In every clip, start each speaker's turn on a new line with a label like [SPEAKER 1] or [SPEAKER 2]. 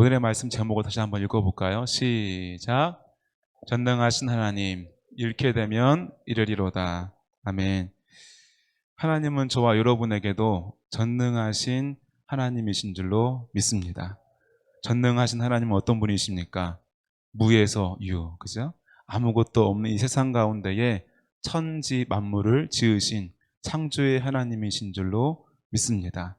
[SPEAKER 1] 오늘의 말씀 제목을 다시 한번 읽어볼까요? 시작. 전능하신 하나님, 읽게 되면 이르리로다. 아멘. 하나님은 저와 여러분에게도 전능하신 하나님이신 줄로 믿습니다. 전능하신 하나님은 어떤 분이십니까? 무에서 유, 그죠? 아무것도 없는 이 세상 가운데에 천지 만물을 지으신 창조의 하나님이신 줄로 믿습니다.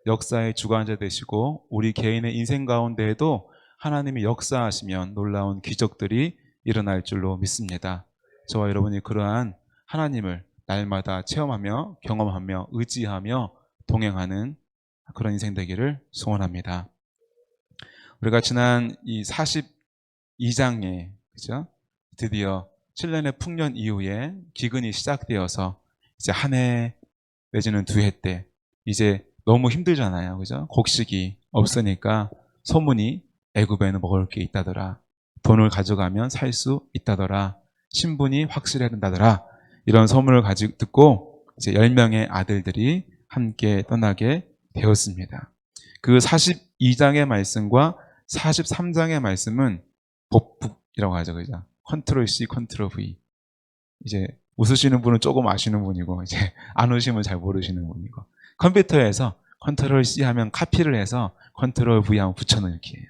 [SPEAKER 1] 역사의 주관자 되시고 우리 개인의 인생 가운데에도 하나님이 역사하시면 놀라운 기적들이 일어날 줄로 믿습니다. 저와 여러분이 그러한 하나님을 날마다 체험하며 경험하며 의지하며 동행하는 그런 인생 되기를 소원합니다. 우리가 지난 이 42장에 그죠? 드디어 7년의 풍년 이후에 기근이 시작되어서 이제 한 해 내지는 두 해 때 이제 너무 힘들잖아요. 그죠? 곡식이 없으니까 소문이 애굽에는 먹을 게 있다더라. 돈을 가져가면 살 수 있다더라. 신분이 확실해야 된다더라. 이런 소문을 듣고 이제 10명의 아들들이 함께 떠나게 되었습니다. 그 42장의 말씀과 43장의 말씀은 복북이라고 하죠. 그죠? 컨트롤 C, 컨트롤 V. 이제 웃으시는 분은 조금 아시는 분이고 이제 안 웃으시면 잘 모르시는 분이고. 컴퓨터에서 컨트롤 C 하면 카피를 해서 컨트롤 V 하면 붙여넣기예요.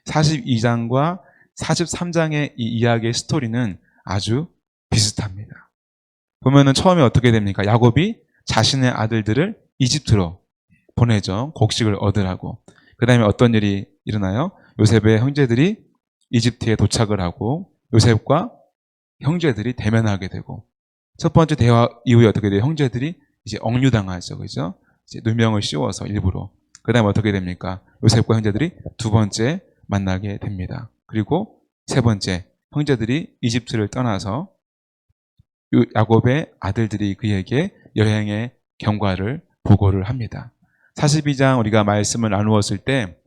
[SPEAKER 1] 42장과 43장의 이 이야기의 스토리는 아주 비슷합니다. 보면은 처음에 어떻게 됩니까? 야곱이 자신의 아들들을 이집트로 보내죠. 곡식을 얻으라고. 그 다음에 어떤 일이 일어나요? 요셉의 형제들이 이집트에 도착을 하고 요셉과 형제들이 대면하게 되고 첫 번째 대화 이후에 어떻게 돼요? 형제들이 이제 억류당하죠. 그죠? 이제 누명을 씌워서 일부러. 그 다음에 어떻게 됩니까? 요셉과 형제들이 두 번째 만나게 됩니다. 그리고 세 번째, 형제들이 이집트를 떠나서 야곱의 아들들이 그에게 여행의 경과를 보고를 합니다. 42장 우리가 말씀을 나누었을 때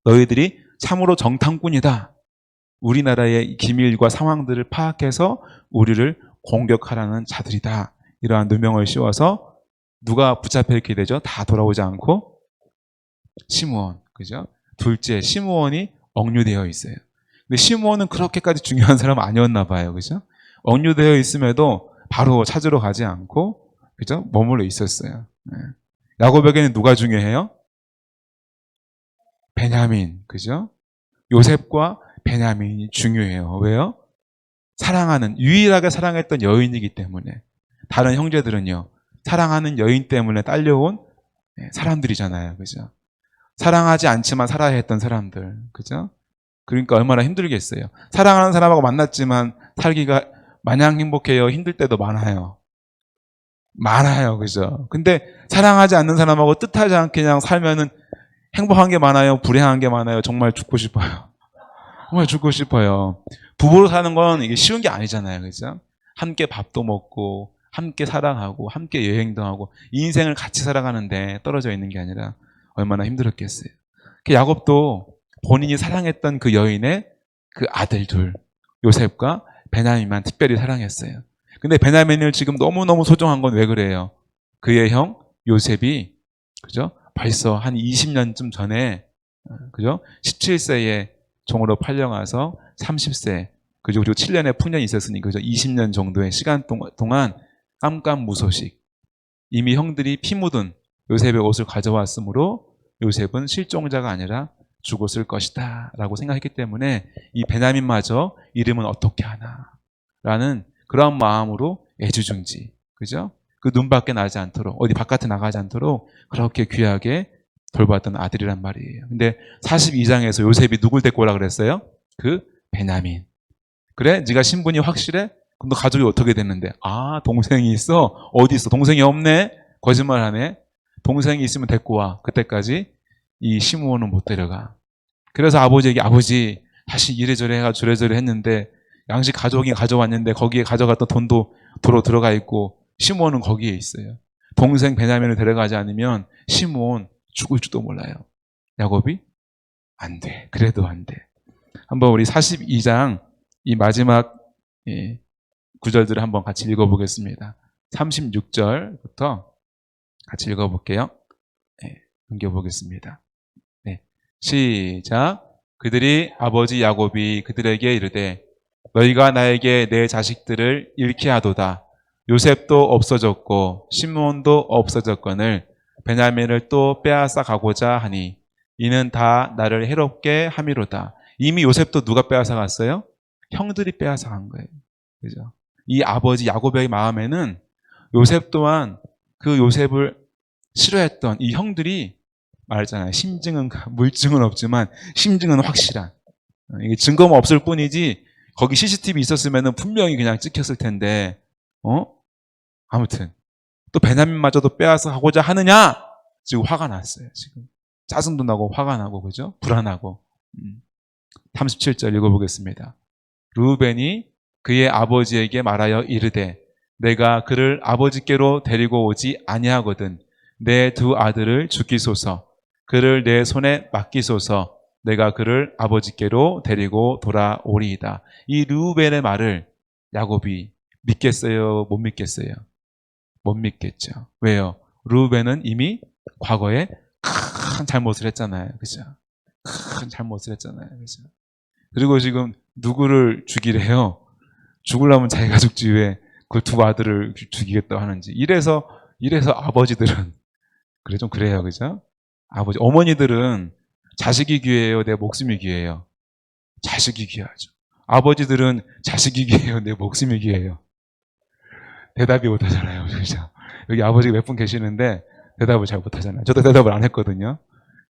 [SPEAKER 1] 너희들이 참으로 정탐꾼이다. 우리나라의 기밀과 상황들을 파악해서 우리를 공격하라는 자들이다. 이러한 누명을 씌워서 누가 붙잡혀 있게 되죠? 다 돌아오지 않고 시므온, 그죠? 둘째 시므온이 억류되어 있어요. 근데 시므온은 그렇게까지 중요한 사람은 아니었나 봐요, 그죠? 억류되어 있음에도 바로 찾으러 가지 않고, 그죠? 머물러 있었어요. 네. 야곱에게는 누가 중요해요? 베냐민, 그죠? 요셉과 베냐민이 중요해요. 왜요? 유일하게 사랑했던 여인이기 때문에. 다른 형제들은요, 사랑하는 여인 때문에 딸려온 사람들이잖아요. 그죠? 사랑하지 않지만 살아야 했던 사람들. 그죠? 그러니까 얼마나 힘들겠어요. 사랑하는 사람하고 만났지만 살기가 마냥 행복해요. 힘들 때도 많아요. 많아요. 그죠? 근데 사랑하지 않는 사람하고 뜻하지 않게 그냥 살면은 행복한 게 많아요. 불행한 게 많아요. 정말 죽고 싶어요. 정말 죽고 싶어요. 부부로 사는 건 이게 쉬운 게 아니잖아요. 그죠? 함께 밥도 먹고, 함께 사랑하고, 함께 여행도 하고, 이 인생을 같이 살아가는데 떨어져 있는 게 아니라 얼마나 힘들었겠어요. 그 야곱도 본인이 사랑했던 그 여인의 그 아들 둘, 요셉과 베냐민만 특별히 사랑했어요. 근데 베냐민을 지금 너무너무 소중한 건 왜 그래요? 그의 형 요셉이, 그죠? 벌써 한 20년쯤 전에, 그죠? 17세에 종으로 팔려가서 30세, 그죠? 그리고 7년의 풍년이 있었으니, 그죠? 20년 정도의 시간 동안 깜깜무소식. 이미 형들이 피 묻은 요셉의 옷을 가져왔으므로 요셉은 실종자가 아니라 죽었을 것이다 라고 생각했기 때문에 이 베냐민마저 이름은 어떻게 하나 라는 그런 마음으로 애지중지, 그죠? 그 눈밖에 나지 않도록, 어디 바깥에 나가지 않도록 그렇게 귀하게 돌봤던 아들이란 말이에요. 근데 42장에서 요셉이 누굴 데리고 오라 그랬어요? 그 베냐민. 그래? 네가 신분이 확실해? 그럼 너 가족이 어떻게 됐는데? 아, 동생이 있어? 어디 있어? 동생이 없네? 거짓말하네? 동생이 있으면 데리고 와. 그때까지 이 시므온은 못 데려가. 그래서 아버지에게 아버지 다시 이래저래 해가 저래저래 했는데 양식 가족이 가져왔는데 거기에 가져갔던 돈도 도로 들어가 있고 시므온은 거기에 있어요. 동생 베냐민을 데려가지 않으면 시므온 죽을지도 몰라요. 야곱이 안 돼. 그래도 안 돼. 한번 우리 42장 이 마지막 구절들을 한번 같이 읽어보겠습니다. 36절부터 같이 읽어볼게요. 넘겨보겠습니다. 네. 시작. 그들이 아버지 야곱이 그들에게 이르되 너희가 나에게 내 자식들을 잃게 하도다. 요셉도 없어졌고 시므온도 없어졌거늘 베냐민을 또 빼앗아 가고자 하니 이는 다 나를 해롭게 함이로다. 이미 요셉도 누가 빼앗아 갔어요? 형들이 빼앗아 간 거예요. 그죠? 이 아버지 야곱의 마음에는 요셉 또한 그 요셉을 싫어했던 이 형들이 말했잖아요. 심증은 물증은 없지만 심증은 확실한. 이게 증거만 없을 뿐이지 거기 CCTV 있었으면 분명히 그냥 찍혔을 텐데 아무튼 또 베냐민마저도 빼앗아 가고자 하느냐? 지금 화가 났어요. 지금 짜증도 나고 화가 나고 그죠? 불안하고. 37절 읽어보겠습니다. 르우벤이 그의 아버지에게 말하여 이르되 내가 그를 아버지께로 데리고 오지 아니하거든 내 두 아들을 죽이소서 그를 내 손에 맡기소서 내가 그를 아버지께로 데리고 돌아오리이다. 이 르우벤의 말을 야곱이 믿겠어요? 못 믿겠어요? 못 믿겠죠. 왜요? 르우벤은 이미 과거에 큰 잘못을 했잖아요. 그죠? 큰 잘못을 했잖아요. 그죠? 그리고 지금 누구를 죽이래요? 죽으려면 자기가 죽지 왜 그 두 아들을 죽이겠다고 하는지. 이래서 아버지들은 그래 좀 그래요. 그죠? 아버지 어머니들은 자식이 귀해요, 내 목숨이 귀해요? 자식이 귀하죠. 아버지들은 자식이 귀해요, 내 목숨이 귀해요? 대답이 못하잖아요. 그죠? 여기 아버지가 몇 분 계시는데 대답을 잘 못하잖아요. 저도 대답을 안 했거든요.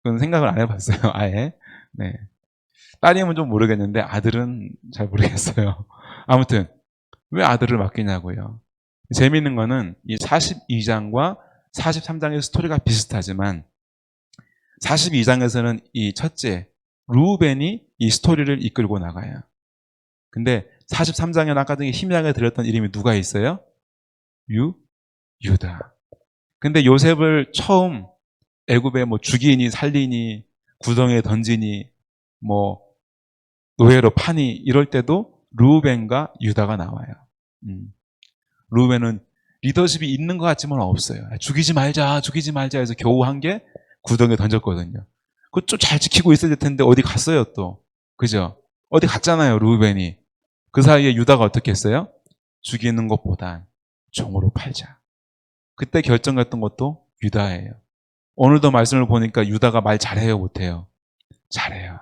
[SPEAKER 1] 그건 생각을 안 해봤어요. 아예. 네. 딸이면 좀 모르겠는데 아들은 잘 모르겠어요. 아무튼 왜 아들을 맡기냐고요. 재미있는 거는 이 42장과 43장의 스토리가 비슷하지만 42장에서는 이 첫째 르우벤이 이 스토리를 이끌고 나가요. 근데 43장에 아까 전에 희미하게 들었던 이름이 누가 있어요? 유다. 근데 요셉을 처음 애굽에 뭐 죽이니 살리니 구덩이에 던지니 뭐 노예로 파니 이럴 때도 르우벤과 유다가 나와요. 르우벤은 리더십이 있는 것 같지만 없어요. 죽이지 말자 해서 겨우 한 게 구덩이에 던졌거든요. 그거 좀 잘 지키고 있어야 될 텐데 어디 갔어요 또. 그죠? 어디 갔잖아요 르우벤이. 그 사이에 유다가 어떻게 했어요? 죽이는 것보단 종으로 팔자. 그때 결정했던 것도 유다예요. 오늘도 말씀을 보니까 유다가 말 잘해요 못해요? 잘해요.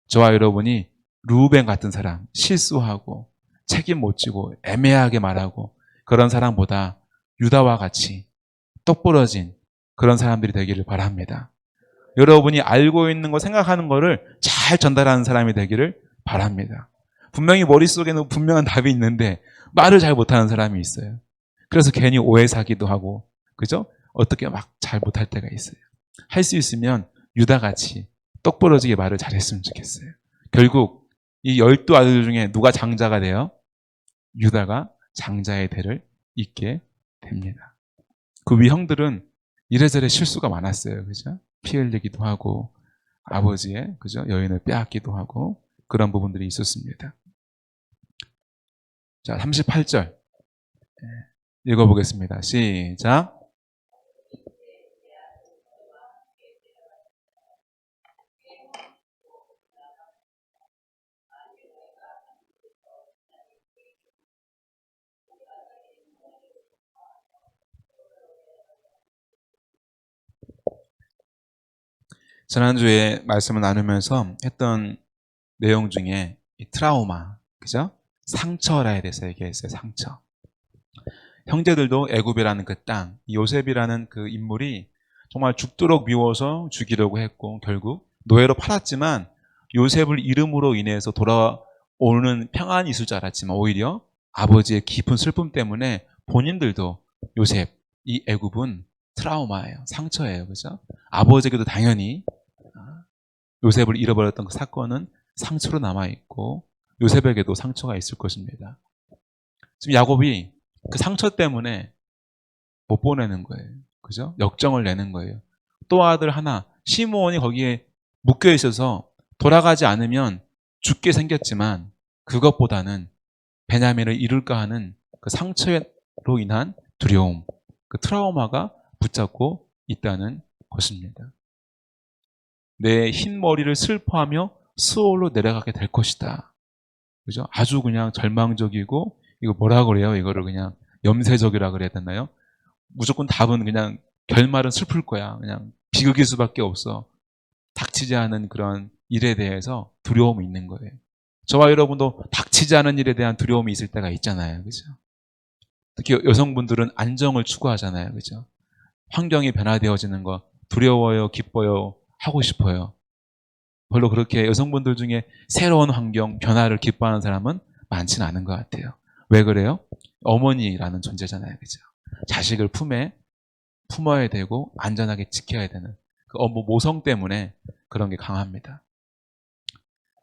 [SPEAKER 1] 저와 여러분이 르우벤 같은 사람, 실수하고 책임 못 지고 애매하게 말하고 그런 사람보다 유다와 같이 똑부러진 그런 사람들이 되기를 바랍니다. 여러분이 알고 있는 거 생각하는 거를 잘 전달하는 사람이 되기를 바랍니다. 분명히 머릿속에는 분명한 답이 있는데 말을 잘 못하는 사람이 있어요. 그래서 괜히 오해 사기도 하고 그죠? 어떻게 막 잘 못할 때가 있어요. 할 수 있으면 유다같이 똑부러지게 말을 잘했으면 좋겠어요. 결국 이 12아들 중에 누가 장자가 돼요? 유다가 장자의 대를 잇게 됩니다. 그 위 형들은 이래저래 실수가 많았어요. 그죠? 피 흘리기도 하고 아버지의 그죠? 여인을 빼앗기도 하고 그런 부분들이 있었습니다. 자, 38절 읽어보겠습니다. 시작. 지난주에 말씀을 나누면서 했던 내용 중에 이 트라우마, 그죠? 상처라에 대해서 얘기했어요. 상처. 형제들도 애굽이라는 그 땅, 요셉이라는 그 인물이 정말 죽도록 미워서 죽이려고 했고 결국 노예로 팔았지만 요셉을 잃음으로 인해서 돌아오는 평안이 있을 줄 알았지만 오히려 아버지의 깊은 슬픔 때문에 본인들도 요셉, 이 애굽은 트라우마예요. 상처예요. 그죠? 아버지에게도 당연히 요셉을 잃어버렸던 그 사건은 상처로 남아있고 요셉에게도 상처가 있을 것입니다. 지금 야곱이 그 상처 때문에 못 보내는 거예요. 그죠? 역정을 내는 거예요. 또 아들 하나, 시므온이 거기에 묶여 있어서 돌아가지 않으면 죽게 생겼지만 그것보다는 베냐민을 잃을까 하는 그 상처로 인한 두려움, 그 트라우마가 붙잡고 있다는 것입니다. 내 흰 머리를 슬퍼하며 수월로 내려가게 될 것이다. 그죠? 아주 그냥 절망적이고, 이거 뭐라 그래요? 이거를 그냥 염세적이라 그래야 되나요? 무조건 답은 그냥 결말은 슬플 거야. 그냥 비극일 수밖에 없어. 닥치지 않은 그런 일에 대해서 두려움이 있는 거예요. 저와 여러분도 닥치지 않은 일에 대한 두려움이 있을 때가 있잖아요. 그죠? 특히 여성분들은 안정을 추구하잖아요. 그죠? 환경이 변화되어지는 거 두려워요, 기뻐요, 하고 싶어요. 별로 그렇게 여성분들 중에 새로운 환경, 변화를 기뻐하는 사람은 많지는 않은 것 같아요. 왜 그래요? 어머니라는 존재잖아요. 그죠? 자식을 품어야 되고 안전하게 지켜야 되는 그 모성 때문에 그런 게 강합니다.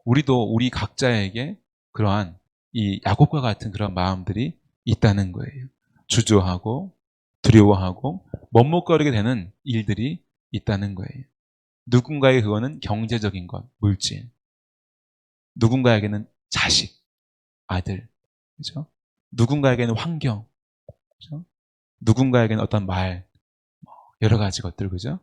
[SPEAKER 1] 우리도 우리 각자에게 그러한 이 야곱과 같은 그런 마음들이 있다는 거예요. 주저하고 두려워하고 머뭇거리게 되는 일들이 있다는 거예요. 누군가의 그거는 경제적인 것, 물질. 누군가에게는 자식, 아들. 그죠? 누군가에게는 환경. 그죠? 누군가에게는 어떤 말, 여러 가지 것들, 그죠?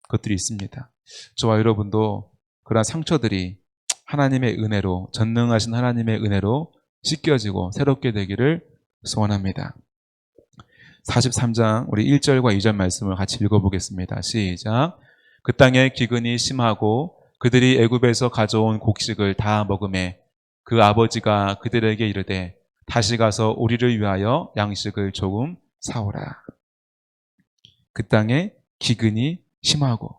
[SPEAKER 1] 그것들이 있습니다. 저와 여러분도 그러한 상처들이 하나님의 은혜로, 전능하신 하나님의 은혜로 씻겨지고 새롭게 되기를 소원합니다. 43장 우리 1절과 2절 말씀을 같이 읽어보겠습니다. 시작. 그 땅에 기근이 심하고 그들이 애굽에서 가져온 곡식을 다 먹음에 그 아버지가 그들에게 이르되 다시 가서 우리를 위하여 양식을 조금 사오라. 그 땅에 기근이 심하고,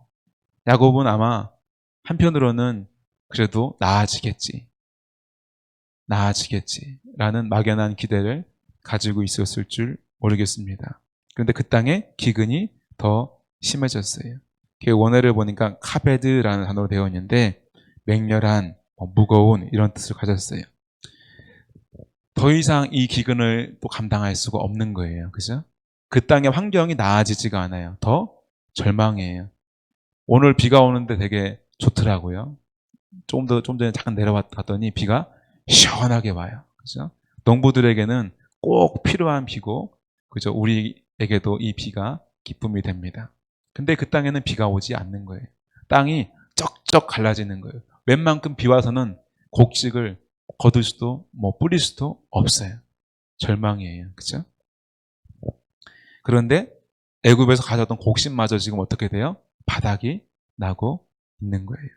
[SPEAKER 1] 야곱은 아마 한편으로는 그래도 나아지겠지라는 막연한 기대를 가지고 있었을 줄 모르겠습니다. 그런데 그 땅에 기근이 더 심해졌어요. 그 원어를 보니까 카베드라는 단어로 되어 있는데 맹렬한, 무거운 이런 뜻을 가졌어요. 더 이상 이 기근을 또 감당할 수가 없는 거예요. 그죠? 그 땅의 환경이 나아지지가 않아요. 더 절망해요. 오늘 비가 오는데 되게 좋더라고요. 좀 전에 잠깐 내려왔더니 비가 시원하게 와요. 그죠? 농부들에게는 꼭 필요한 비고, 그죠? 우리에게도 이 비가 기쁨이 됩니다. 근데 그 땅에는 비가 오지 않는 거예요. 땅이 쩍쩍 갈라지는 거예요. 웬만큼 비 와서는 곡식을 거둘 수도, 뿌릴 수도 없어요. 절망이에요. 그죠? 그런데 애굽에서 가져왔던 곡식마저 지금 어떻게 돼요? 바닥이 나고 있는 거예요.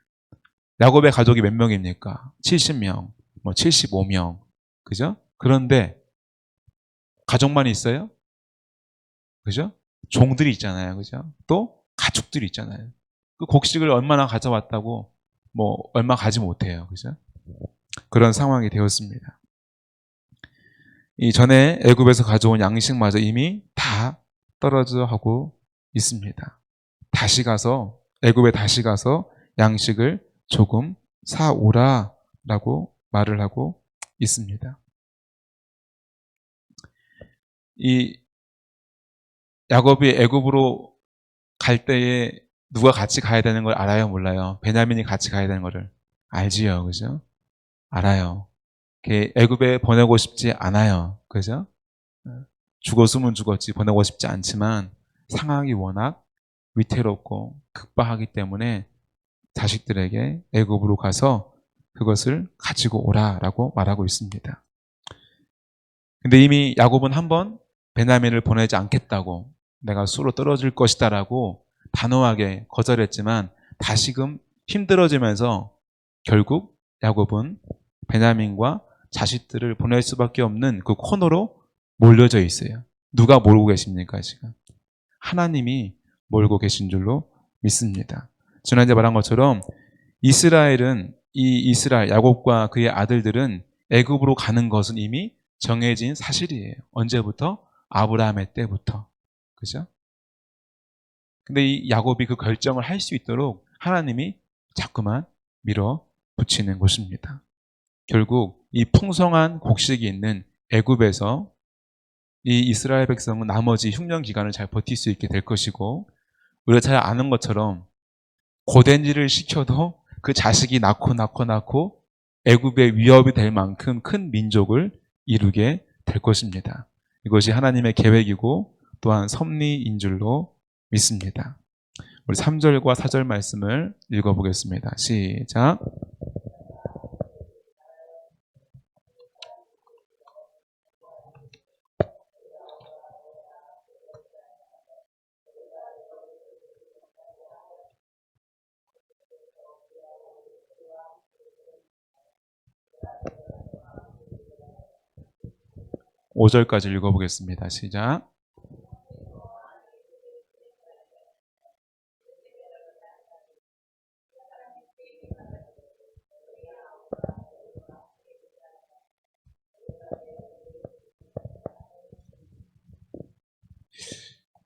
[SPEAKER 1] 야곱의 가족이 몇 명입니까? 70명, 75명. 그죠? 그런데 가족만 있어요? 그죠? 종들이 있잖아요. 그죠? 또 가축들이 있잖아요. 그 곡식을 얼마나 가져왔다고 얼마 가지 못해요. 그죠? 그런 상황이 되었습니다. 이 전에 애굽에서 가져온 양식마저 이미 다 떨어져 하고 있습니다. 애굽에 다시 가서 양식을 조금 사오라라고 말을 하고 있습니다. 이 야곱이 애굽으로 갈 때에 누가 같이 가야 되는 걸 알아요, 몰라요? 베냐민이 같이 가야 되는 거를 알지요, 그죠? 알아요. 애굽에 보내고 싶지 않아요, 그죠? 죽었으면 죽었지 보내고 싶지 않지만 상황이 워낙 위태롭고 급박하기 때문에 자식들에게 애굽으로 가서 그것을 가지고 오라라고 말하고 있습니다. 근데 이미 야곱은 한번 베냐민을 보내지 않겠다고, 내가 수로 떨어질 것이다라고 단호하게 거절했지만 다시금 힘들어지면서 결국 야곱은 베냐민과 자식들을 보낼 수밖에 없는 그 코너로 몰려져 있어요. 누가 몰고 계십니까, 지금? 하나님이 몰고 계신 줄로 믿습니다. 지난주에 말한 것처럼 이스라엘, 야곱과 그의 아들들은 애굽으로 가는 것은 이미 정해진 사실이에요. 언제부터? 아브라함의 때부터. 그죠? 근데 이 야곱이 그 결정을 할 수 있도록 하나님이 자꾸만 밀어붙이는 것입니다. 결국 이 풍성한 곡식이 있는 애굽에서 이 이스라엘 백성은 나머지 흉년 기간을 잘 버틸 수 있게 될 것이고, 우리가 잘 아는 것처럼 고된 일을 시켜도 그 자식이 낳고 애굽의 위협이 될 만큼 큰 민족을 이루게 될 것입니다. 이것이 하나님의 계획이고 또한 섭리인 줄로 믿습니다. 우리 3절과 4절 말씀을 읽어보겠습니다. 시작. 5절까지 읽어보겠습니다. 시작.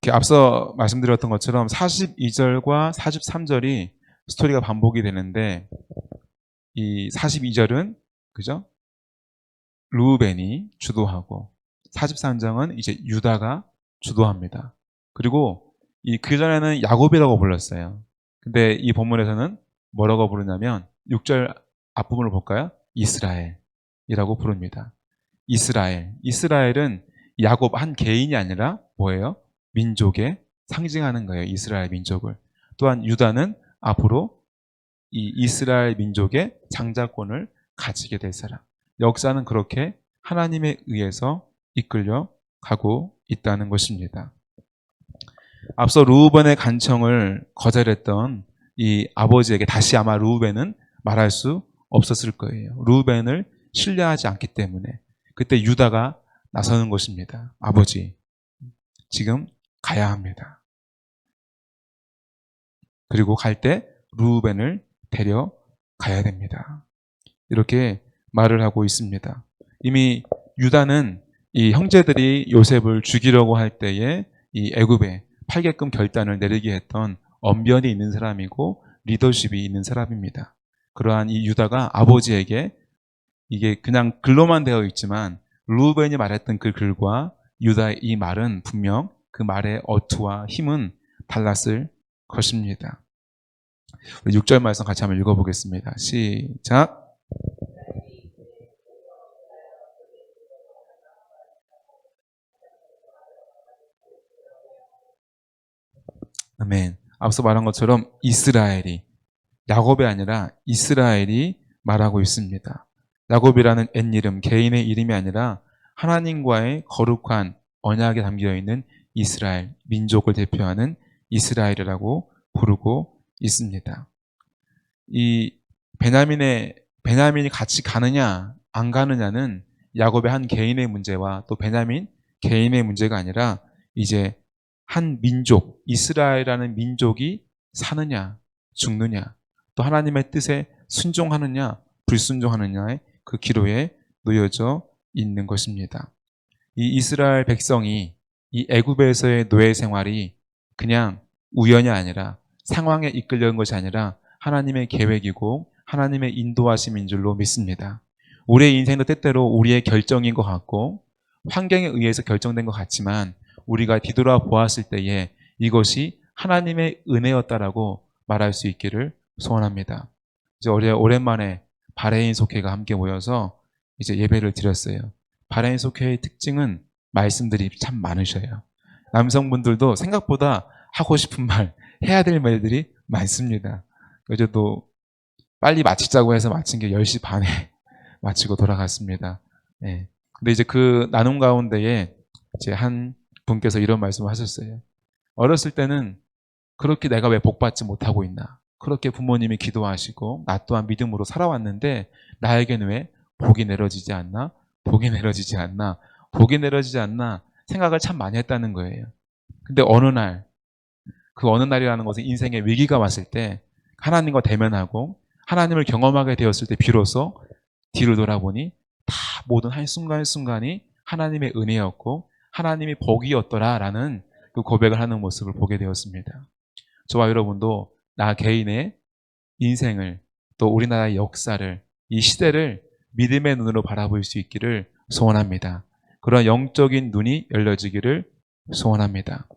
[SPEAKER 1] 이렇게 앞서 말씀드렸던 것처럼 42절과 43절이 스토리가 반복이 되는데, 이 42절은 그죠? 르우벤이 주도하고 43장은 이제 유다가 주도합니다. 그리고 이 그전에는 야곱이라고 불렀어요. 근데 이 본문에서는 뭐라고 부르냐면 6절 앞부분을 볼까요? 이스라엘이라고 부릅니다. 이스라엘. 이스라엘은 야곱 한 개인이 아니라 뭐예요? 민족에 상징하는 거예요. 이스라엘 민족을. 또한 유다는 앞으로 이 이스라엘 민족의 장자권을 가지게 될 사람. 역사는 그렇게 하나님에 의해서 이끌려 가고 있다는 것입니다. 앞서 르우벤의 간청을 거절했던 이 아버지에게 다시 아마 르우벤은 말할 수 없었을 거예요. 르우벤을 신뢰하지 않기 때문에 그때 유다가 나서는 것입니다. 아버지, 지금 가야 합니다. 그리고 갈 때 르우벤을 데려가야 됩니다. 이렇게 말을 하고 있습니다. 이미 유다는 이 형제들이 요셉을 죽이려고 할 때에 이 애굽에 팔게끔 결단을 내리게 했던 언변이 있는 사람이고 리더십이 있는 사람입니다. 그러한 이 유다가 아버지에게 이게 그냥 글로만 되어 있지만 르우벤이 말했던 그 글과 유다의 이 말은 분명 그 말의 어투와 힘은 달랐을 것입니다. 우리 6절 말씀 같이 한번 읽어보겠습니다. 시작. 아멘. 앞서 말한 것처럼 이스라엘이, 야곱이 아니라 이스라엘이 말하고 있습니다. 야곱이라는 옛이름, 개인의 이름이 아니라 하나님과의 거룩한 언약에 담겨 있는 이스라엘, 민족을 대표하는 이스라엘이라고 부르고 있습니다. 이 베냐민이 같이 가느냐 안 가느냐는 야곱의 한 개인의 문제와 또 베냐민 개인의 문제가 아니라 이제 한 민족, 이스라엘이라는 민족이 사느냐 죽느냐 또 하나님의 뜻에 순종하느냐 불순종하느냐의 그 기로에 놓여져 있는 것입니다. 이 이스라엘 백성이 이 애굽에서의 노예 생활이 그냥 우연이 아니라 상황에 이끌려온 것이 아니라 하나님의 계획이고 하나님의 인도하심인 줄로 믿습니다. 우리의 인생도 때때로 우리의 결정인 것 같고 환경에 의해서 결정된 것 같지만 우리가 뒤돌아 보았을 때에 이것이 하나님의 은혜였다라고 말할 수 있기를 소원합니다. 이제 오랜만에 바레인 속회가 함께 모여서 이제 예배를 드렸어요. 바레인 속회의 특징은 말씀들이 참 많으셔요. 남성분들도 생각보다 하고 싶은 말, 해야 될 말들이 많습니다. 어제도 빨리 마치자고 해서 마친 게 10시 반에 마치고 돌아갔습니다. 네. 근데 이제 그 나눔 가운데에 이제 한 분께서 이런 말씀을 하셨어요. 어렸을 때는 그렇게 내가 왜 복받지 못하고 있나? 그렇게 부모님이 기도하시고 나 또한 믿음으로 살아왔는데 나에게는 왜 복이 내려지지 않나? 복이 내려지지 않나? 복이 내려지지 않나? 생각을 참 많이 했다는 거예요. 근데 어느 날, 그 어느 날이라는 것은 인생의 위기가 왔을 때 하나님과 대면하고 하나님을 경험하게 되었을 때 비로소 뒤를 돌아보니 다 모든 한순간순간이 하나님의 은혜였고 하나님의 복이었더라라는 그 고백을 하는 모습을 보게 되었습니다. 저와 여러분도 나 개인의 인생을 또 우리나라의 역사를 이 시대를 믿음의 눈으로 바라볼 수 있기를 소원합니다. 그런 영적인 눈이 열려지기를 소원합니다.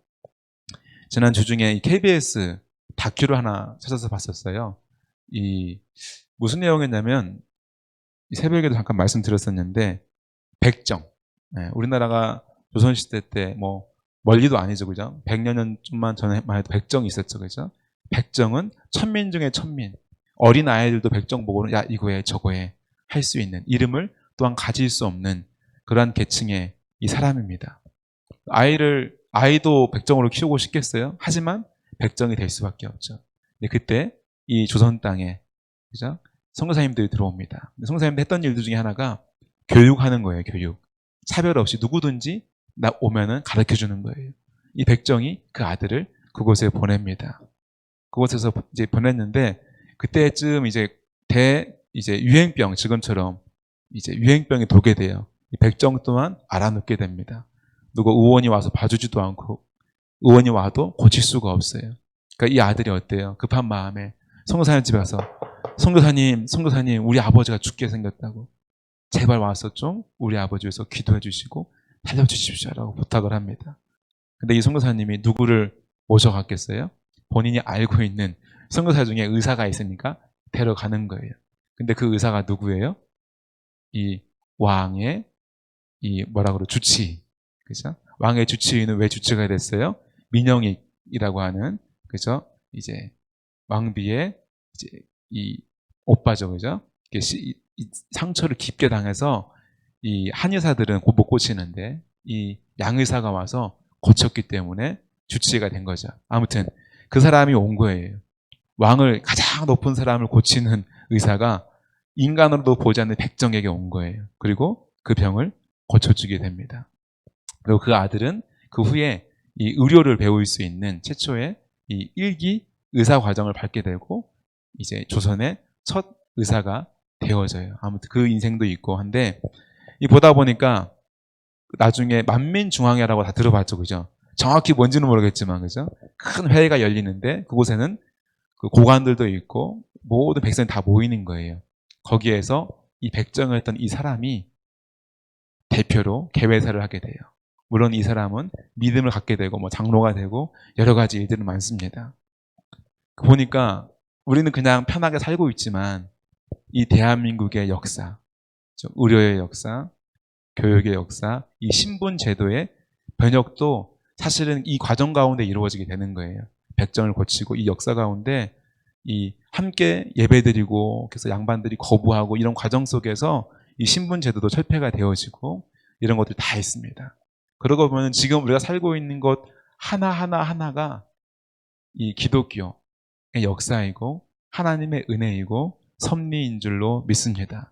[SPEAKER 1] 지난주 중에 KBS 다큐를 하나 찾아서 봤었어요. 이 무슨 내용이었냐면 새벽에도 잠깐 말씀드렸었는데 백정. 네, 우리나라가 조선시대 때 뭐 멀리도 아니죠, 그죠? 100년 좀만 전에만 해도 백정이 있었죠, 그죠? 백정은 천민 중에 천민. 어린 아이들도 백정 보고는 야 이거 해 저거 해 할 수 있는 이름을 또한 가질 수 없는 그러한 계층의 이 사람입니다. 아이도 백정으로 키우고 싶겠어요? 하지만 백정이 될 수밖에 없죠. 근데 그때 이 조선 땅에 그죠? 선교사님들이 들어옵니다. 선교사님들 했던 일들 중에 하나가 교육하는 거예요. 교육. 차별 없이 누구든지 나 오면은 가르쳐 주는 거예요. 이 백정이 그 아들을 그곳에 보냅니다. 그곳에서 이제 보냈는데 그때쯤 이제 유행병 지금처럼 이제 유행병이 돌게 돼요. 이 백정 또한 알아눕게 됩니다. 누가 의원이 와서 봐주지도 않고 의원이 와도 고칠 수가 없어요. 그러니까 이 아들이 어때요? 급한 마음에 선교사님 집에 가서 선교사님, 우리 아버지가 죽게 생겼다고. 제발 와서 좀 우리 아버지 위해서 기도해 주시고 살려주십시오라고 부탁을 합니다. 근데 이 선교사님이 누구를 모셔갔겠어요? 본인이 알고 있는 선교사 중에 의사가 있으니까 데려가는 거예요. 근데 그 의사가 누구예요? 이 왕의 주치. 그죠? 왕의 주치의는 왜 주치가 됐어요? 민영익이라고 하는, 그죠? 이제 왕비의 이제 이 오빠죠. 그죠? 이 상처를 깊게 당해서 이 한의사들은 못 고치는데 이 양의사가 와서 고쳤기 때문에 주치의가 된 거죠. 아무튼 그 사람이 온 거예요. 왕을 가장 높은 사람을 고치는 의사가 인간으로도 보지 않는 백정에게 온 거예요. 그리고 그 병을 고쳐주게 됩니다. 그리고 그 아들은 그 후에 이 의료를 배울 수 있는 최초의 이 1기 의사 과정을 밟게 되고 이제 조선의 첫 의사가 되어져요. 아무튼 그 인생도 있고 한데 이 보다 보니까 나중에 만민중앙회라고 다 들어봤죠, 그죠? 정확히 뭔지는 모르겠지만, 그죠? 큰 회의가 열리는데 그곳에는 그 고관들도 있고 모든 백성이 다 모이는 거예요. 거기에서 이 백정을 했던 이 사람이 대표로 개회사를 하게 돼요. 물론 이 사람은 믿음을 갖게 되고 뭐 장로가 되고 여러 가지 일들은 많습니다. 보니까 우리는 그냥 편하게 살고 있지만 이 대한민국의 역사, 의료의 역사, 교육의 역사, 이 신분 제도의 변혁도 사실은 이 과정 가운데 이루어지게 되는 거예요. 백정을 고치고 이 역사 가운데 이 함께 예배드리고 그래서 양반들이 거부하고 이런 과정 속에서 이 신분 제도도 철폐가 되어지고 이런 것들이 다 있습니다. 그러고 보면 지금 우리가 살고 있는 것 하나가 이 기독교의 역사이고 하나님의 은혜이고 섭리인 줄로 믿습니다.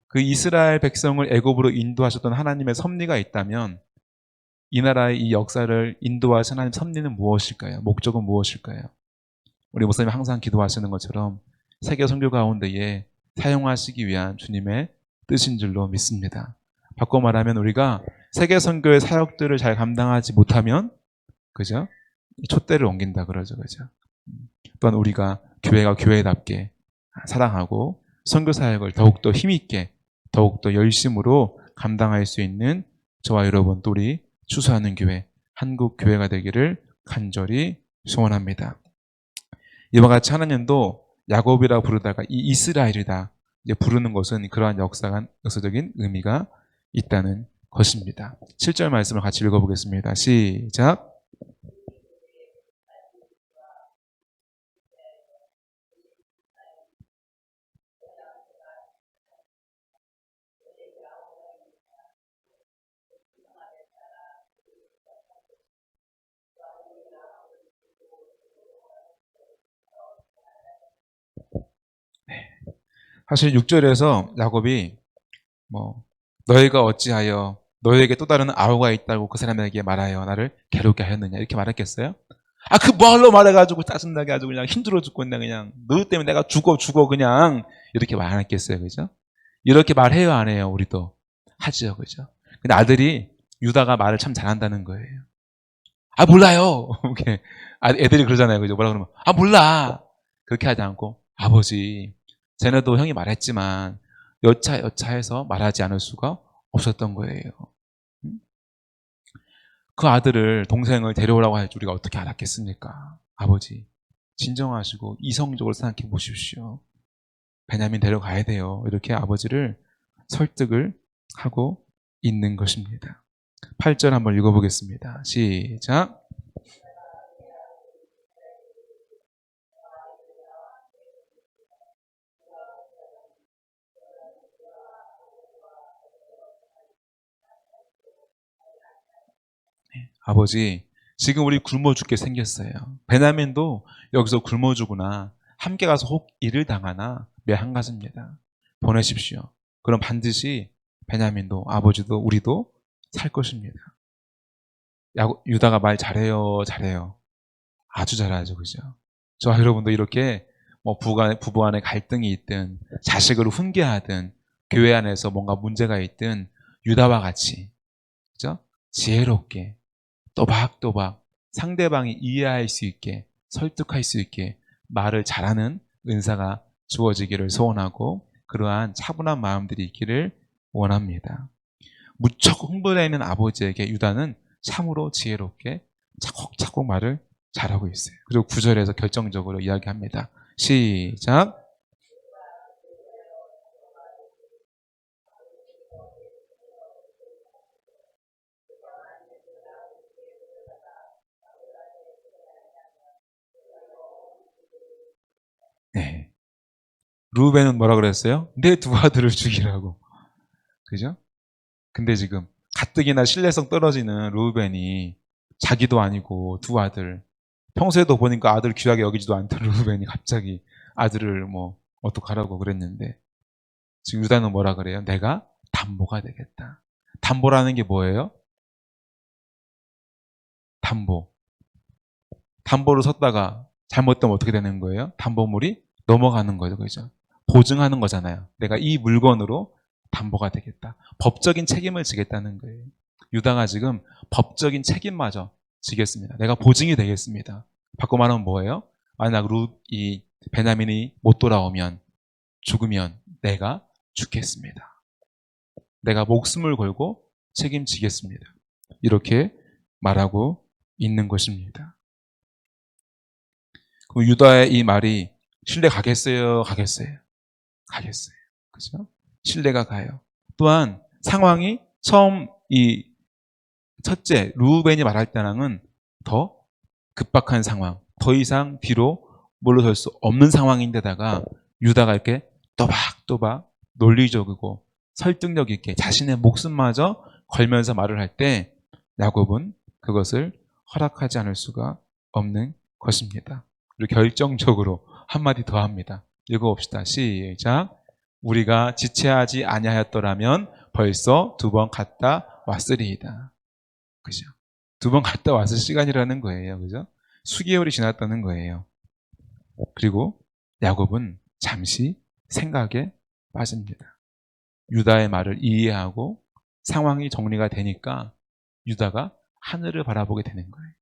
[SPEAKER 1] 그 이스라엘 백성을 애굽으로 인도하셨던 하나님의 섭리가 있다면 이 나라의 이 역사를 인도하신 하나님의 섭리는 무엇일까요? 목적은 무엇일까요? 우리 목사님이 항상 기도하시는 것처럼 세계 선교 가운데에 사용하시기 위한 주님의 뜻인 줄로 믿습니다. 바꿔 말하면 우리가 세계 선교의 사역들을 잘 감당하지 못하면 그죠? 촛대를 옮긴다 그러죠. 그죠? 또한 우리가 교회가 교회답게 사랑하고 선교 사역을 더욱더 힘있게 더욱더 열심으로 감당할 수 있는 저와 여러분 또 우리 추수하는 교회 한국 교회가 되기를 간절히 소원합니다. 이와 같이 하나님도 야곱이라 부르다가 이 이스라엘이다 이제 부르는 것은 그러한 역사적인 의미가 있다는 것입니다. 7절 말씀을 같이 읽어보겠습니다. 시작. 사실 6절에서 야곱이 너희가 어찌하여 너희에게 또 다른 아우가 있다고 그 사람에게 말하여 나를 괴롭게 하였느냐 이렇게 말했겠어요? 그 뭘로 말해가지고 짜증나게 아주 그냥 힘들어 죽겠네 그냥 너 때문에 내가 죽어 그냥 이렇게 말 안 했겠어요, 그죠? 이렇게 말해요, 안 해요? 우리도 하죠, 그죠? 근데 아들이 유다가 말을 참 잘한다는 거예요. 몰라요. 이렇게 애들이 그러잖아요, 그죠? 뭐라 그러면 몰라 그렇게 하지 않고 아버지 쟤네도 형이 말했지만 여차해서 말하지 않을 수가 없었던 거예요. 그 아들을 동생을 데려오라고 할 줄 우리가 어떻게 알았겠습니까? 아버지 진정하시고 이성적으로 생각해 보십시오. 베냐민 데려가야 돼요. 이렇게 아버지를 설득을 하고 있는 것입니다. 8절 한번 읽어보겠습니다. 시작. 아버지 지금 우리 굶어 죽게 생겼어요. 베냐민도 여기서 굶어 죽으나 함께 가서 혹 일을 당하나 매 한 가지입니다. 보내십시오. 그럼 반드시 베냐민도 아버지도 우리도 살 것입니다. 유다가 말 잘해요, 잘해요. 아주 잘하죠, 그죠? 저와 여러분도 이렇게 뭐 부부 간에 갈등이 있든 자식을 훈계하든 교회 안에서 뭔가 문제가 있든 유다와 같이, 그죠? 지혜롭게 또박또박 상대방이 이해할 수 있게 설득할 수 있게 말을 잘하는 은사가 주어지기를 소원하고 그러한 차분한 마음들이 있기를 원합니다. 무척 흥분해 있는 아버지에게 유다는 참으로 지혜롭게 차곡차곡 말을 잘하고 있어요. 그리고 9절에서 결정적으로 이야기합니다. 시작. 네. 루벤은 뭐라 그랬어요? 내 두 아들을 죽이라고. 그죠? 근데 지금 가뜩이나 신뢰성 떨어지는 루벤이 자기도 아니고 두 아들, 평소에도 보니까 아들 귀하게 여기지도 않던 루벤이 갑자기 아들을 뭐 어떡하라고 그랬는데 지금 유다는 뭐라 그래요? 내가 담보가 되겠다. 담보라는 게 뭐예요? 담보. 담보를 섰다가 잘못되면 어떻게 되는 거예요? 담보물이 넘어가는 거죠. 그죠? 보증하는 거잖아요. 내가 이 물건으로 담보가 되겠다. 법적인 책임을 지겠다는 거예요. 유다가 지금 법적인 책임마저 지겠습니다. 내가 보증이 되겠습니다. 바꿔 말하면 뭐예요? 만약 이 베냐민이 못 돌아오면 죽으면 내가 죽겠습니다. 내가 목숨을 걸고 책임지겠습니다. 이렇게 말하고 있는 것입니다. 그럼 유다의 이 말이 신뢰 가겠어요? 가겠어요? 가겠어요. 그죠? 신뢰가 가요. 또한 상황이 처음 이 첫째 루벤이 말할 때랑은 더 급박한 상황, 더 이상 뒤로 물러설 수 없는 상황인데다가 유다가 이렇게 또박또박 논리적이고 설득력 있게 자신의 목숨마저 걸면서 말을 할 때 야곱은 그것을 허락하지 않을 수가 없는 것입니다. 그리고 결정적으로 한마디 더 합니다. 읽어봅시다. 시작. 우리가 지체하지 아니하였더라면 벌써 두 번 갔다 왔으리이다. 그죠? 두 번 갔다 왔을 시간이라는 거예요. 그죠? 수개월이 지났다는 거예요. 그리고 야곱은 잠시 생각에 빠집니다. 유다의 말을 이해하고 상황이 정리가 되니까 유다가 하늘을 바라보게 되는 거예요.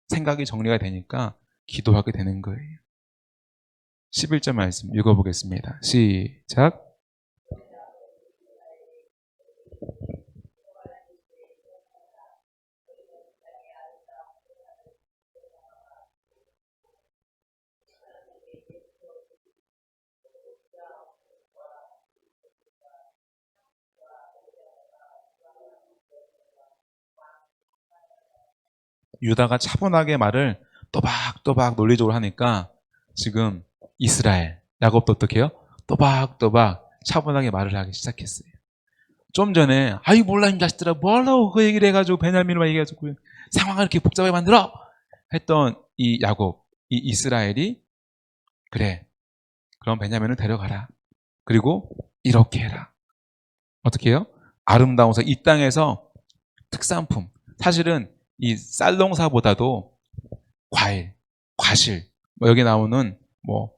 [SPEAKER 1] 생각이 정리가 되니까 기도하게 되는 거예요. 11절 말씀 읽어보겠습니다. 시작. 유다가 차분하게 말을 또박또박 논리적으로 하니까 지금 이스라엘, 야곱도 어떻게 해요? 또박또박 차분하게 말을 하기 시작했어요. 좀 전에 아이 몰라 이 자식들아 뭐하려고 그 얘기를 해가지고 베냐민을 얘기해가지고 상황을 이렇게 복잡하게 만들어 했던 이 야곱, 이 이스라엘이 그래 그럼 베냐민을 데려가라. 그리고 이렇게 해라. 어떻게 해요? 아름다워서 이 땅에서 특산품 사실은 이 쌀농사보다도 과일, 과실, 뭐 여기 나오는 뭐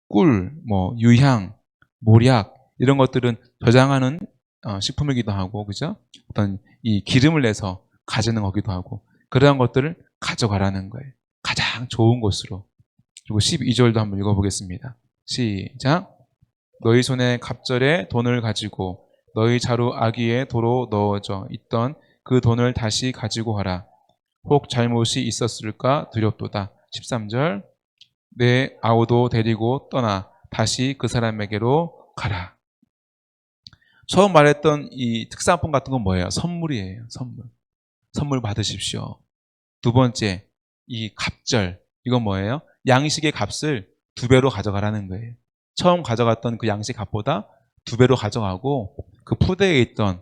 [SPEAKER 1] 꿀, 뭐 유향, 모략 이런 것들은 저장하는 식품이기도 하고, 그죠? 어떤 이 기름을 내서 가지는 거기도 하고 그러한 것들을 가져가라는 거예요. 가장 좋은 곳으로. 그리고 12절도 한번 읽어보겠습니다. 시작. 너희 손에 갑절에 돈을 가지고 너희 자루 아기에 도로 넣어져 있던 그 돈을 다시 가지고 가라. 혹 잘못이 있었을까 두렵도다. 13절. 내 아우도 데리고 떠나 다시 그 사람에게로 가라. 처음 말했던 이 특산품 같은 건 뭐예요? 선물이에요. 선물. 선물 받으십시오. 두 번째, 이 갑절. 이건 뭐예요? 양식의 값을 2배로 가져가라는 거예요. 처음 가져갔던 그 양식 값보다 2배로 가져가고 그 푸대에 있던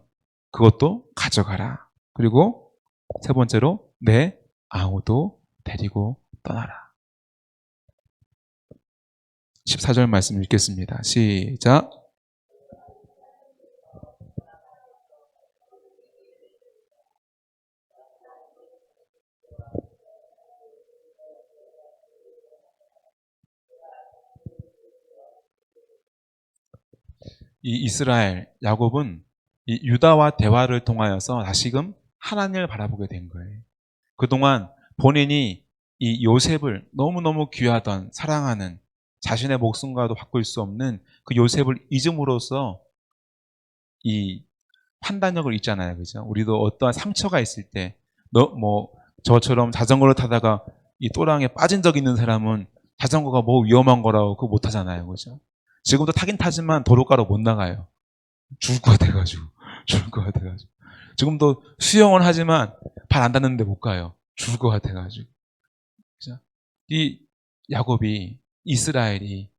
[SPEAKER 1] 그것도 가져가라. 그리고 세 번째로 내 아우도 데리고 떠나라. 14절 말씀 읽겠습니다. 시작. 이 이스라엘, 야곱은 이 유다와 대화를 통하여서 다시금 하나님을 바라보게 된 거예요. 그동안 본인이 이 요셉을 너무너무 귀하던, 사랑하는, 자신의 목숨과도 바꿀 수 없는 그 요셉을 잊음으로써 이 판단력을 잊잖아요. 그죠? 우리도 어떠한 상처가 있을 때, 저처럼 자전거를 타다가 이 또랑에 빠진 적 있는 사람은 자전거가 뭐 위험한 거라고 그거 못 하잖아요. 그죠? 지금도 타긴 타지만 도로가로 못 나가요. 죽을 것 같아가지고. 죽을 것 같아가지고. 지금도 수영은 하지만 발 안 닿는데 못 가요. 죽을 것 같아가지고. 그죠? 이 야곱이, 이스라엘이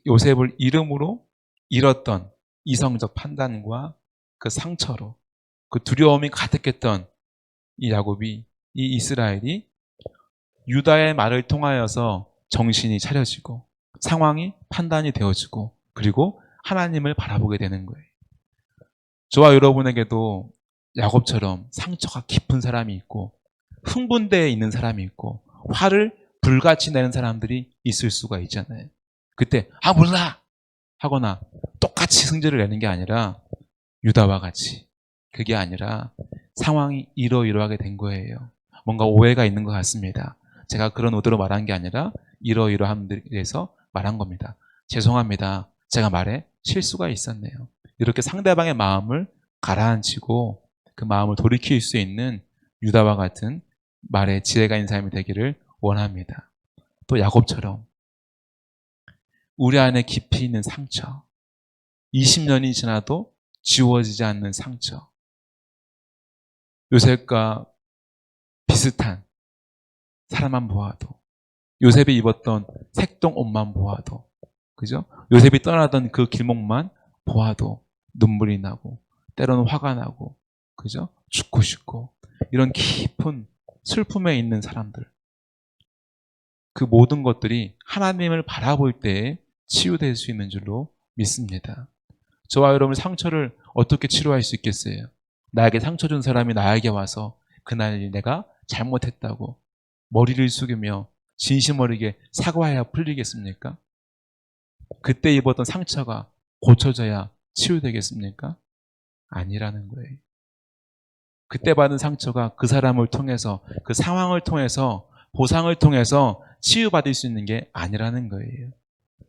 [SPEAKER 1] 요셉을 이름으로 잃었던 이성적 판단과 그 상처로, 그 두려움이 가득했던 이 야곱이, 이 이스라엘이 유다의 말을 통하여서 정신이 차려지고 상황이 판단이 되어지고 그리고 하나님을 바라보게 되는 거예요. 저와 여러분에게도 야곱처럼 상처가 깊은 사람이 있고 흥분되어 있는 사람이 있고 화를 불같이 내는 사람들이 있을 수가 있잖아요. 그때 몰라 하거나 똑같이 승질을 내는 게 아니라 유다와 같이, 그게 아니라 상황이 이러이러하게 된 거예요. 뭔가 오해가 있는 것 같습니다. 제가 그런 의도로 말한 게 아니라 이러이러함들에서 말한 겁니다. 죄송합니다. 제가 말에 실수가 있었네요. 이렇게 상대방의 마음을 가라앉히고 그 마음을 돌이킬 수 있는 유다와 같은 말에 지혜가 있는 사람이 되기를 원합니다. 또 야곱처럼 우리 안에 깊이 있는 상처, 20년이 지나도 지워지지 않는 상처, 요셉과 비슷한 사람만 보아도, 요셉이 입었던 색동 옷만 보아도, 그죠? 요셉이 떠나던 그 길목만 보아도 눈물이 나고, 때로는 화가 나고, 그죠? 죽고 싶고, 이런 깊은 슬픔에 있는 사람들. 그 모든 것들이 하나님을 바라볼 때에 치유될 수 있는 줄로 믿습니다. 저와 여러분 상처를 어떻게 치료할 수 있겠어요? 나에게 상처 준 사람이 나에게 와서 그날 내가 잘못했다고 머리를 숙이며 진심 어리게 사과해야 풀리겠습니까? 그때 입었던 상처가 고쳐져야 치유되겠습니까? 아니라는 거예요. 그때 받은 상처가 그 사람을 통해서, 그 상황을 통해서, 보상을 통해서 치유받을 수 있는 게 아니라는 거예요.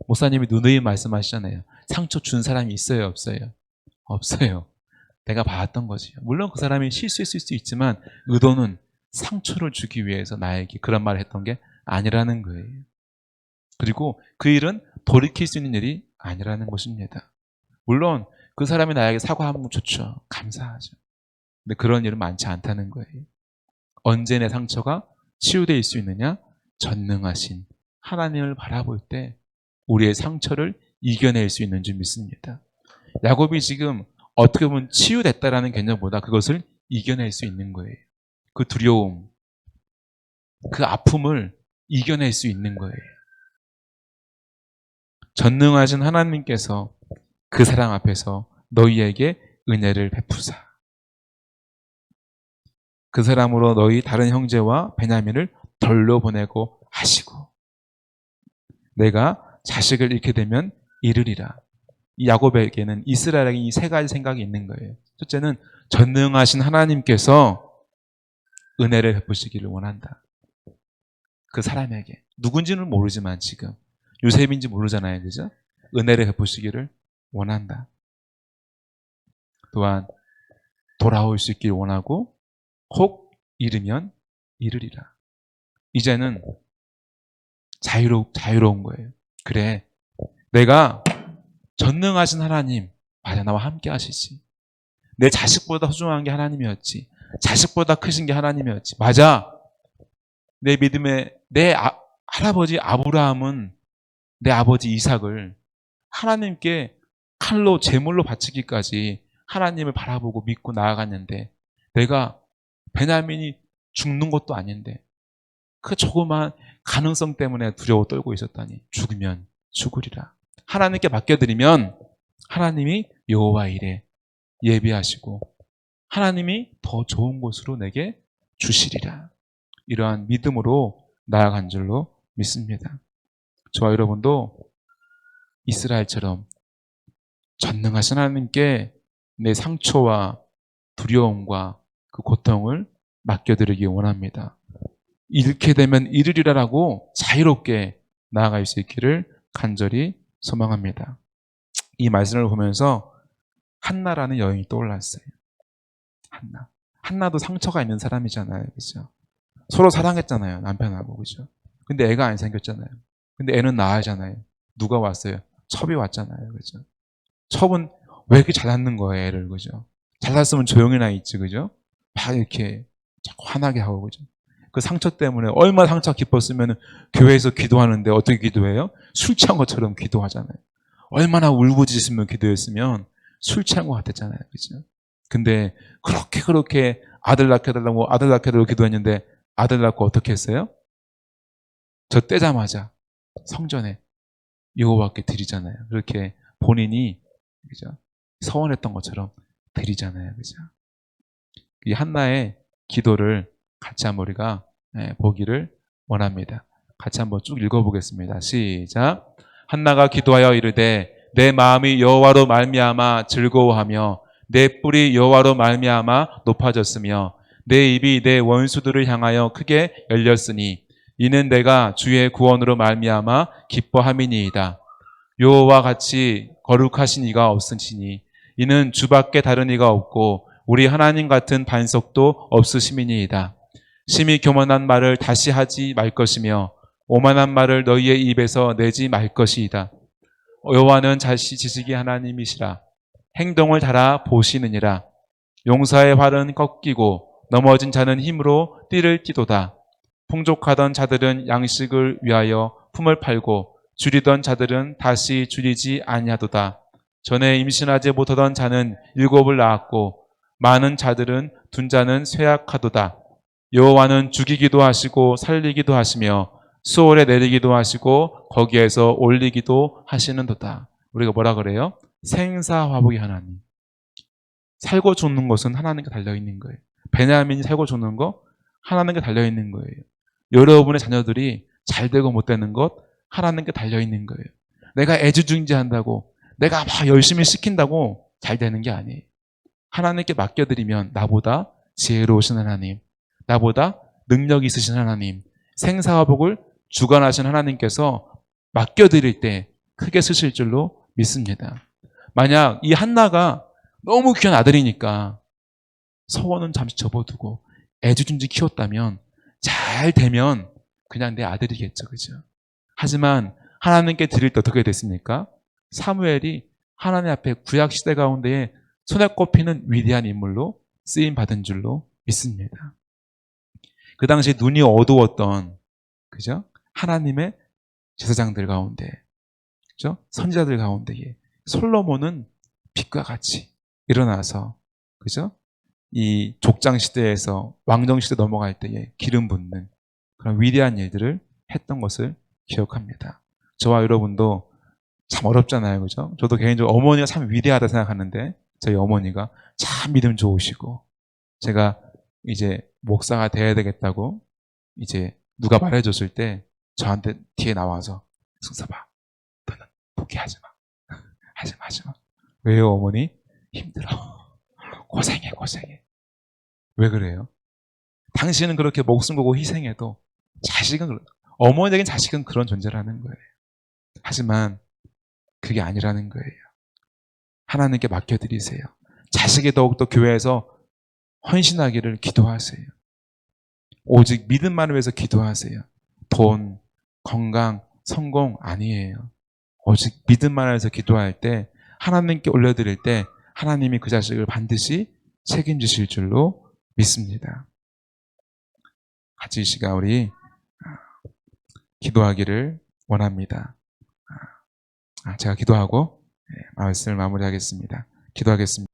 [SPEAKER 1] 목사님이 누누이 말씀하시잖아요. 상처 준 사람이 있어요, 없어요? 없어요. 내가 봐왔던 거지. 물론 그 사람이 실수했을 수 있지만 의도는 상처를 주기 위해서 나에게 그런 말을 했던 게 아니라는 거예요. 그리고 그 일은 돌이킬 수 있는 일이 아니라는 것입니다. 물론 그 사람이 나에게 사과하면 좋죠. 감사하죠. 근데 그런 일은 많지 않다는 거예요. 언제 내 상처가 치유될 수 있느냐? 전능하신 하나님을 바라볼 때 우리의 상처를 이겨낼 수 있는 줄 믿습니다. 야곱이 지금 어떻게 보면 치유됐다라는 개념보다 그것을 이겨낼 수 있는 거예요. 그 두려움, 그 아픔을 이겨낼 수 있는 거예요. 전능하신 하나님께서 그 사랑 앞에서 너희에게 은혜를 베푸사. 그 사람으로 너희 다른 형제와 베냐민을 돌려보내고 하시고 내가 자식을 잃게 되면 잃으리라. 이 야곱에게는, 이스라엘에게 이 세 가지 생각이 있는 거예요. 첫째는 전능하신 하나님께서 은혜를 베푸시기를 원한다. 그 사람에게. 누군지는 모르지만 지금 요셉인지 모르잖아요. 그죠? 은혜를 베푸시기를 원한다. 또한 돌아올 수 있기를 원하고 혹 잃으면 잃으리라. 이제는 자유로운 거예요. 그래, 내가 전능하신 하나님, 맞아, 나와 함께 하시지. 내 자식보다 소중한 게 하나님이었지. 자식보다 크신 게 하나님이었지. 맞아. 내 믿음에 내 할아버지 아브라함은 내 아버지 이삭을 하나님께 칼로 제물로 바치기까지 하나님을 바라보고 믿고 나아갔는데 내가 베냐민이 죽는 것도 아닌데 그 조그만 가능성 때문에 두려워 떨고 있었다니. 죽으면 죽으리라. 하나님께 맡겨드리면 하나님이 여호와 일에 예비하시고 하나님이 더 좋은 곳으로 내게 주시리라. 이러한 믿음으로 나아간 줄로 믿습니다. 저와 여러분도 이스라엘처럼 전능하신 하나님께 내 상처와 두려움과 그 고통을 맡겨드리기 원합니다. 이렇게 되면 이르리라라고 자유롭게 나아갈 수 있기를 간절히 소망합니다. 이 말씀을 보면서 한나라는 여인이 떠올랐어요. 한나도 상처가 있는 사람이잖아요. 그죠? 서로 사랑했잖아요. 남편하고. 그죠? 근데 애가 안 생겼잖아요. 근데 애는 낳아야잖아요. 누가 왔어요? 첩이 왔잖아요. 그죠? 첩은 왜 이렇게 잘 낳는 거예요, 애를. 그죠? 잘 낳았으면 조용히나 있지. 그죠? 막 이렇게 자꾸 화나게 하고. 그죠? 그 상처 때문에 얼마나 상처가 깊었으면 교회에서 기도하는데 어떻게 기도해요? 술 취한 것처럼 기도하잖아요. 얼마나 울부짖으면 기도했으면 술 취한 것 같았잖아요. 그죠? 근데 그렇게 아들 낳게 해달라고 아들 낳게 해달라고 기도했는데 아들 낳고 어떻게 했어요? 저 떼자마자 성전에 여호와께 드리잖아요. 그렇게 본인이 그죠? 서원했던 것처럼 드리잖아요. 그죠? 이 한나의 기도를 같이 한번 우리가 보기를 원합니다. 같이 한번 쭉 읽어보겠습니다. 시작. 한나가 기도하여 이르되 내 마음이 여호와로 말미암아 즐거워하며 내 뿔이 여호와로 말미암아 높아졌으며 내 입이 내 원수들을 향하여 크게 열렸으니 이는 내가 주의 구원으로 말미암아 기뻐함이니이다. 여호와 같이 거룩하신 이가 없으시니 이는 주밖에 다른 이가 없고 우리 하나님 같은 반석도 없으심이니이다. 심히 교만한 말을 다시 하지 말 것이며 오만한 말을 너희의 입에서 내지 말 것이이다. 여호와는 지식의 하나님이시라. 행동을 달아 보시느니라. 용사의 활은 꺾이고 넘어진 자는 힘으로 띠를 띠도다. 풍족하던 자들은 양식을 위하여 품을 팔고 줄이던 자들은 다시 줄이지 아니하도다. 전에 임신하지 못하던 자는 7을 낳았고 많은 자들은 둔 자는 쇠약하도다. 여호와는 죽이기도 하시고 살리기도 하시며 수월에 내리기도 하시고 거기에서 올리기도 하시는도다. 우리가 뭐라 그래요? 생사화복의 하나님. 살고 죽는 것은 하나님께 달려있는 거예요. 베냐민이 살고 죽는 거 하나님께 달려있는 거예요. 여러분의 자녀들이 잘 되고 못 되는 것 하나님께 달려있는 거예요. 내가 애지중지한다고 내가 막 열심히 시킨다고 잘 되는 게 아니에요. 하나님께 맡겨드리면 나보다 지혜로우신 하나님, 나보다 능력 있으신 하나님, 생사화복을 주관하신 하나님께서 맡겨드릴 때 크게 쓰실 줄로 믿습니다. 만약 이 한나가 너무 귀한 아들이니까 서원은 잠시 접어두고 애지중지 키웠다면 잘 되면 그냥 내 아들이겠죠. 그죠? 하지만 하나님께 드릴 때 어떻게 됐습니까? 사무엘이 하나님 앞에 구약 시대 가운데에 손에 꼽히는 위대한 인물로 쓰임 받은 줄로 믿습니다. 그 당시 눈이 어두웠던 그죠? 하나님의 제사장들 가운데 그죠? 선지자들 가운데에 솔로몬은 빛과 같이 일어나서 그죠? 이 족장 시대에서 왕정 시대 넘어갈 때에 기름 붓는 그런 위대한 일들을 했던 것을 기억합니다. 저와 여러분도 참 어렵잖아요. 그죠? 저도 개인적으로 어머니가 참 위대하다 생각하는데 저희 어머니가 참 믿음 좋으시고 제가 이제 목사가 돼야 되겠다고 이제 누가 말해줬을 때 저한테 뒤에 나와서 승사봐 너는 포기하지 마. 하지 마. 왜요 어머니? 힘들어. 고생해. 왜 그래요? 당신은 그렇게 목숨 걸고 희생해도 어머니에겐 자식은 그런 존재라는 거예요. 하지만 그게 아니라는 거예요. 하나님께 맡겨드리세요. 자식이 더욱더 교회에서 헌신하기를 기도하세요. 오직 믿음만을 위해서 기도하세요. 돈, 건강, 성공 아니에요. 오직 믿음만을 위해서 기도할 때 하나님께 올려드릴 때 하나님이 그 자식을 반드시 책임지실 줄로 믿습니다. 같이 이 시간 우리 기도하기를 원합니다. 제가 기도하고 말씀을 마무리하겠습니다. 기도하겠습니다.